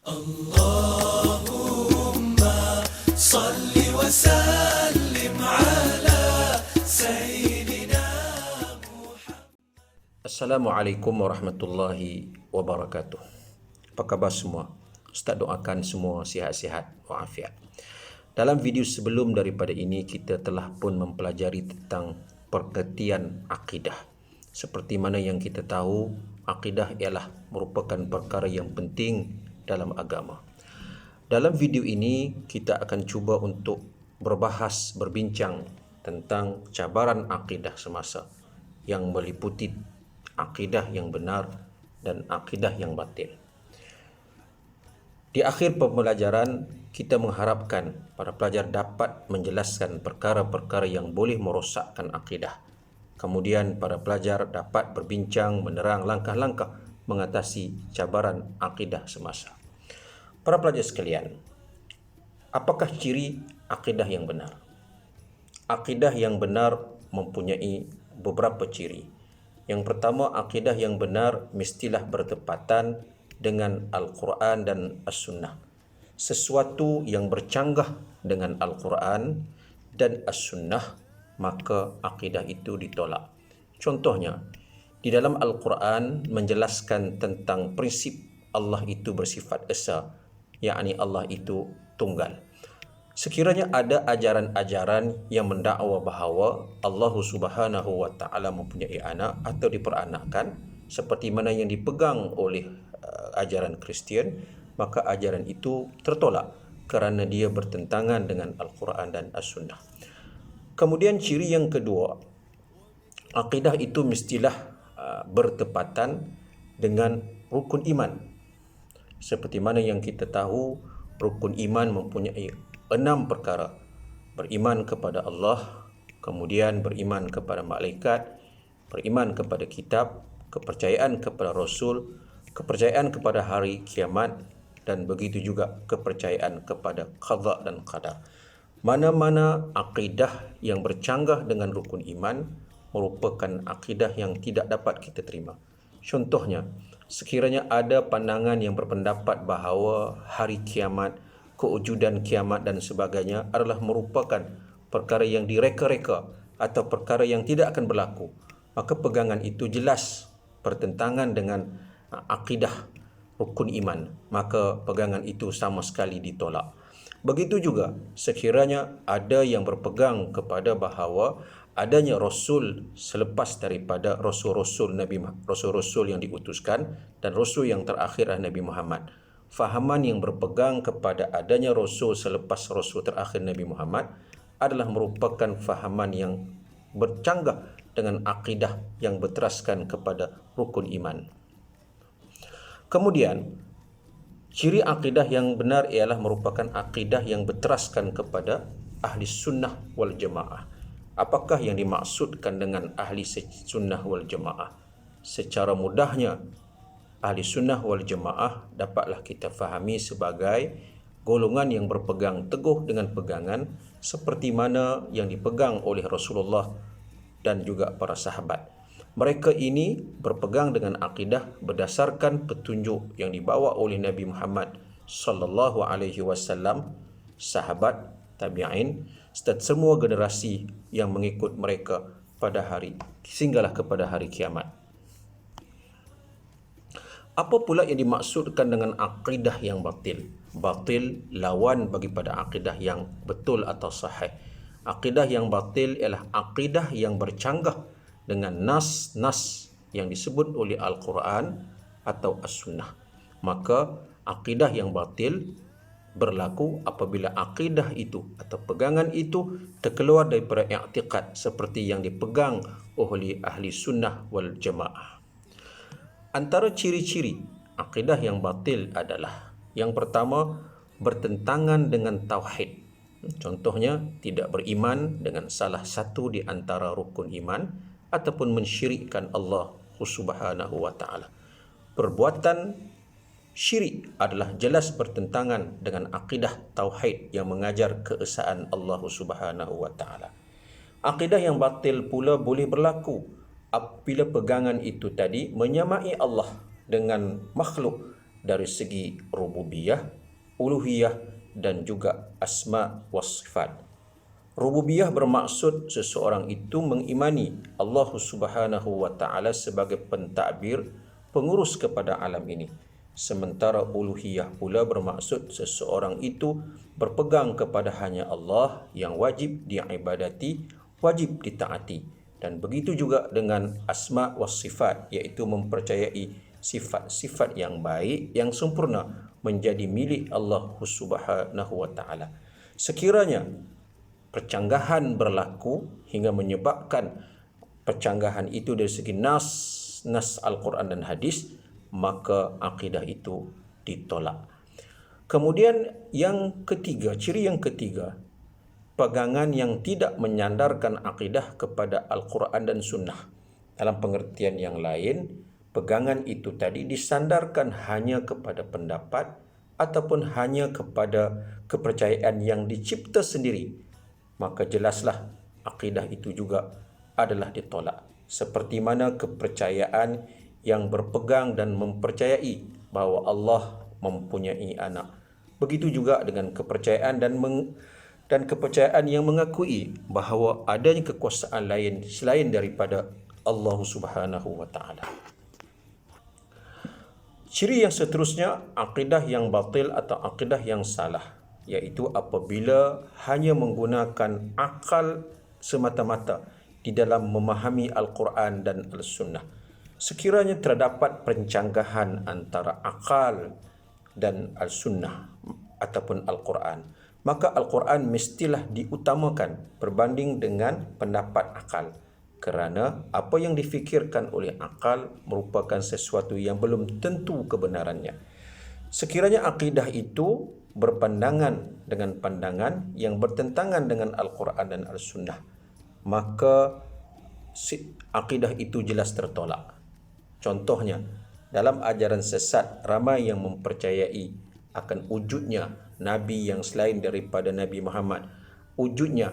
اللهم صل وسلم على سيدنا Assalamualaikum warahmatullahi wabarakatuh. Apa khabar semua? Ustaz doakan semua sihat-sihat walafiat. Dalam video sebelum daripada ini, kita telah pun mempelajari tentang pengertian akidah. Seperti mana yang kita tahu, akidah ialah merupakan perkara yang penting dalam agama. Dalam video ini, kita akan cuba untuk berbincang tentang cabaran akidah semasa yang meliputi akidah yang benar dan akidah yang batil. Di akhir pembelajaran, kita mengharapkan para pelajar dapat menjelaskan perkara-perkara yang boleh merosakkan akidah. Kemudian para pelajar dapat berbincang menerang langkah-langkah mengatasi cabaran akidah semasa. Para pelajar sekalian, apakah ciri akidah yang benar? Akidah yang benar mempunyai beberapa ciri. Yang pertama, akidah yang benar mestilah bertepatan dengan Al-Quran dan As-Sunnah. Sesuatu yang bercanggah dengan Al-Quran dan As-Sunnah, maka akidah itu ditolak. Contohnya, di dalam Al-Quran menjelaskan tentang prinsip Allah itu bersifat esa, yakni Allah itu tunggal. Sekiranya ada ajaran-ajaran yang mendakwa bahawa Allah Subhanahu wa taala mempunyai anak atau diperanakkan seperti mana yang dipegang oleh ajaran Kristian, maka ajaran itu tertolak kerana dia bertentangan dengan Al-Quran dan As-Sunnah. Kemudian ciri yang kedua, akidah itu mestilah bertepatan dengan rukun iman. Seperti mana yang kita tahu, rukun iman mempunyai 6 perkara. Beriman kepada Allah, kemudian beriman kepada malaikat, beriman kepada kitab, kepercayaan kepada Rasul, kepercayaan kepada hari kiamat, dan begitu juga kepercayaan kepada qada dan qadar. Mana-mana akidah yang bercanggah dengan rukun iman merupakan akidah yang tidak dapat kita terima. Contohnya, sekiranya ada pandangan yang berpendapat bahawa hari kiamat, kewujudan kiamat dan sebagainya adalah merupakan perkara yang direka-reka atau perkara yang tidak akan berlaku, maka pegangan itu jelas bertentangan dengan akidah rukun iman, maka pegangan itu sama sekali ditolak. Begitu juga sekiranya ada yang berpegang kepada bahawa adanya Rasul selepas daripada Rasul-Rasul yang diutuskan dan Rasul yang terakhir adalah Nabi Muhammad. Fahaman yang berpegang kepada adanya Rasul selepas Rasul terakhir Nabi Muhammad adalah merupakan fahaman yang bercanggah dengan akidah yang berteraskan kepada rukun iman. Kemudian, ciri akidah yang benar ialah merupakan akidah yang berteraskan kepada ahli sunnah wal jamaah. Apakah yang dimaksudkan dengan ahli sunnah wal jamaah? Secara mudahnya, ahli sunnah wal jamaah dapatlah kita fahami sebagai golongan yang berpegang teguh dengan pegangan seperti mana yang dipegang oleh Rasulullah dan juga para sahabat. Mereka ini berpegang dengan akidah berdasarkan petunjuk yang dibawa oleh Nabi Muhammad sallallahu alaihi wasallam, sahabat, tabi'in, serta semua generasi yang mengikut mereka pada hari sehinggalah kepada hari kiamat. Apa pula yang dimaksudkan dengan akidah yang batil? Batil lawan bagi pada akidah yang betul atau sahih. Akidah yang batil ialah akidah yang bercanggah dengan nas-nas yang disebut oleh Al-Quran atau As-Sunnah. Maka akidah yang batil berlaku apabila akidah itu atau pegangan itu terkeluar daripada i'tiqad seperti yang dipegang oleh ahli sunnah wal jamaah. Antara ciri-ciri akidah yang batil adalah yang pertama, bertentangan dengan tauhid. Contohnya, tidak beriman dengan salah satu di antara rukun iman ataupun mensyirikkan Allah Subhanahu wa taala. Perbuatan syirik adalah jelas bertentangan dengan akidah tauhid yang mengajar keesaan Allah Subhanahu wa taala. Akidah yang batil pula boleh berlaku apabila pegangan itu tadi menyamai Allah dengan makhluk dari segi rububiyah, uluhiyah dan juga asma was sifat. Rububiyah bermaksud seseorang itu mengimani Allah Subhanahu wa taala sebagai pentadbir, pengurus kepada alam ini. Sementara uluhiyah pula bermaksud seseorang itu berpegang kepada hanya Allah yang wajib diibadati, wajib ditaati. Dan begitu juga dengan asma was sifat, iaitu mempercayai sifat-sifat yang baik, yang sempurna menjadi milik Allah Subhanahu wa taala. Sekiranya percanggahan berlaku hingga menyebabkan percanggahan itu dari segi nas Al-Quran dan hadis, maka akidah itu ditolak. Kemudian yang ketiga, ciri yang ketiga, pegangan yang tidak menyandarkan akidah kepada Al-Quran dan Sunnah. Dalam pengertian yang lain, pegangan itu tadi disandarkan hanya kepada pendapat ataupun hanya kepada kepercayaan yang dicipta sendiri, maka jelaslah akidah itu juga adalah ditolak. Seperti mana kepercayaan yang berpegang dan mempercayai bahawa Allah mempunyai anak. Begitu juga dengan kepercayaan dan kepercayaan yang mengakui bahawa adanya kekuasaan lain selain daripada Allah Subhanahu wa taala. Ciri yang seterusnya, akidah yang batil atau akidah yang salah, iaitu apabila hanya menggunakan akal semata-mata di dalam memahami Al-Quran dan Al-Sunnah. Sekiranya terdapat pencanggahan antara akal dan Al-Sunnah ataupun Al-Quran, maka Al-Quran mestilah diutamakan berbanding dengan pendapat akal, kerana apa yang difikirkan oleh akal merupakan sesuatu yang belum tentu kebenarannya. Sekiranya akidah itu berpandangan dengan pandangan yang bertentangan dengan Al-Quran dan Al-Sunnah, maka akidah itu jelas tertolak. Contohnya, dalam ajaran sesat, ramai yang mempercayai akan wujudnya Nabi yang selain daripada Nabi Muhammad, wujudnya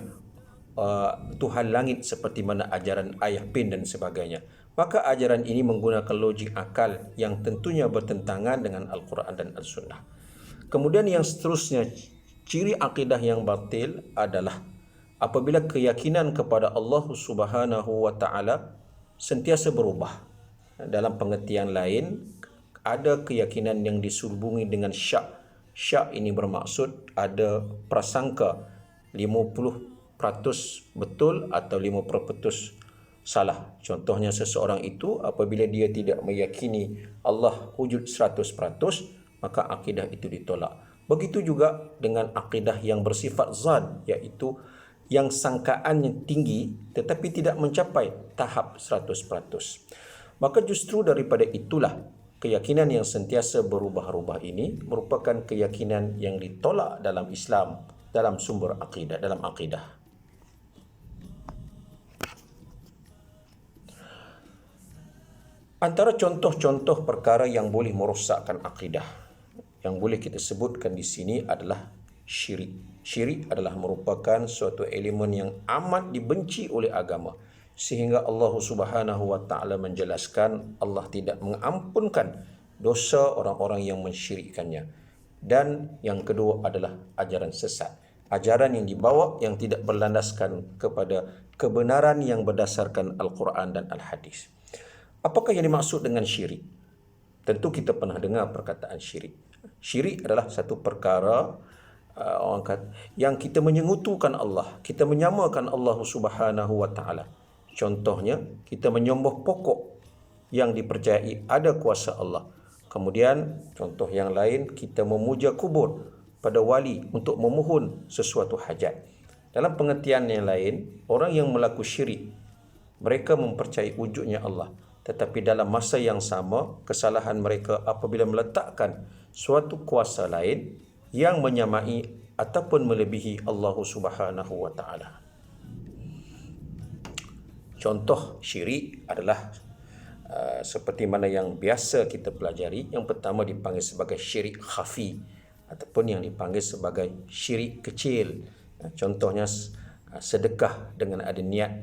Tuhan langit seperti mana ajaran Ayah Pin dan sebagainya. Maka ajaran ini menggunakan logik akal yang tentunya bertentangan dengan Al-Quran dan Al-Sunnah. Kemudian yang seterusnya, ciri akidah yang batil adalah apabila keyakinan kepada Allah Subhanahu wa taala sentiasa berubah. Dalam pengertian lain, ada keyakinan yang diselubungi dengan syak. Syak ini bermaksud ada prasangka 50% betul atau 50% salah. Contohnya seseorang itu apabila dia tidak meyakini Allah wujud 100%, maka akidah itu ditolak. Begitu juga dengan akidah yang bersifat zan, iaitu yang sangkaannya tinggi tetapi tidak mencapai tahap 100%. Maka justru daripada itulah keyakinan yang sentiasa berubah-ubah ini merupakan keyakinan yang ditolak dalam Islam, dalam sumber akidah, dalam akidah. Antara contoh-contoh perkara yang boleh merosakkan akidah yang boleh kita sebutkan di sini adalah syirik. Syirik adalah merupakan suatu elemen yang amat dibenci oleh agama, sehingga Allah Subhanahu wa taala menjelaskan Allah tidak mengampunkan dosa orang-orang yang mensyirikkannya. Dan yang kedua adalah ajaran sesat, ajaran yang dibawa yang tidak berlandaskan kepada kebenaran yang berdasarkan Al-Quran dan Al-Hadis. Apakah yang dimaksud dengan syirik? Tentu kita pernah dengar perkataan syirik. Syirik adalah satu perkara yang kita menyengutukan Allah, kita menyamakan Allah Subhanahu wa taala. Contohnya, kita menyembah pokok yang dipercayai ada kuasa Allah. Kemudian, contoh yang lain, kita memuja kubur pada wali untuk memohon sesuatu hajat. Dalam pengertian yang lain, orang yang melakukan syirik, mereka mempercayai wujudnya Allah, tetapi dalam masa yang sama, kesalahan mereka apabila meletakkan suatu kuasa lain yang menyamai ataupun melebihi Allah Subhanahu wa taala. Contoh syirik adalah seperti mana yang biasa kita pelajari. Yang pertama dipanggil sebagai syirik khafi ataupun yang dipanggil sebagai syirik kecil. Contohnya sedekah dengan ada niat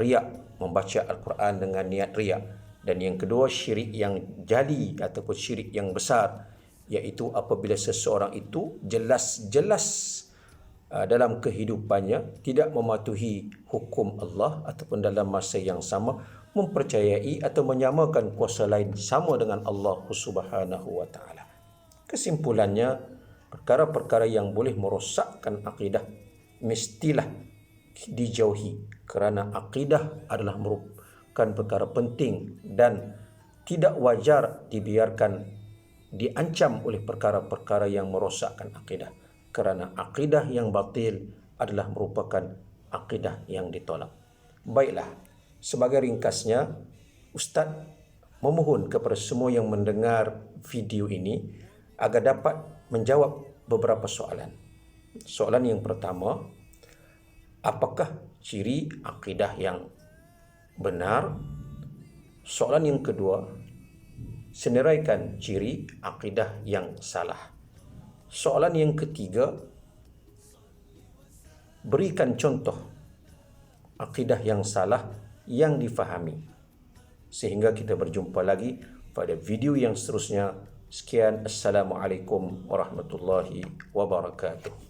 riak, membaca Al-Quran dengan niat riak. Dan yang kedua, syirik yang jali ataupun syirik yang besar, iaitu apabila seseorang itu jelas-jelas dalam kehidupannya tidak mematuhi hukum Allah ataupun dalam masa yang sama mempercayai atau menyamakan kuasa lain sama dengan Allah Subhanahu wa taala. Kesimpulannya, perkara-perkara yang boleh merosakkan akidah mestilah dijauhi, kerana akidah adalah merupakan perkara penting dan tidak wajar dibiarkan diancam oleh perkara-perkara yang merosakkan akidah, kerana akidah yang batil adalah merupakan akidah yang ditolak. Baiklah, sebagai ringkasnya, Ustaz memohon kepada semua yang mendengar video ini agar dapat menjawab beberapa soalan. Soalan yang pertama, apakah ciri akidah yang benar? Soalan yang kedua, senaraikan ciri akidah yang salah. Soalan yang ketiga, berikan contoh akidah yang salah yang difahami. Sehingga kita berjumpa lagi pada video yang seterusnya. Sekian, Assalamualaikum warahmatullahi wabarakatuh.